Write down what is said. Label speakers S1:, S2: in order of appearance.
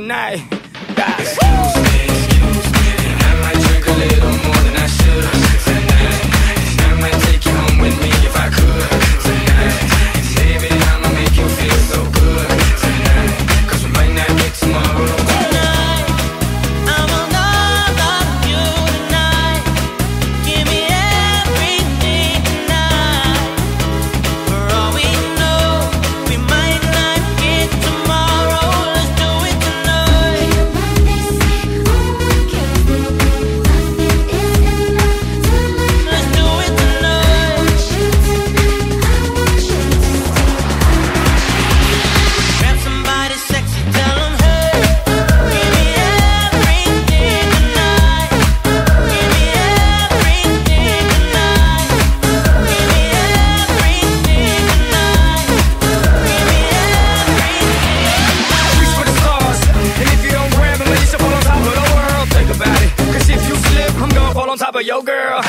S1: tonight.
S2: Excuse me, I might drink a little more than I should tonight. And I might take you home with me if I could tonight. And baby, I'ma make you feel so good tonight, 'cause we might not get tomorrow.
S1: On top of your girl.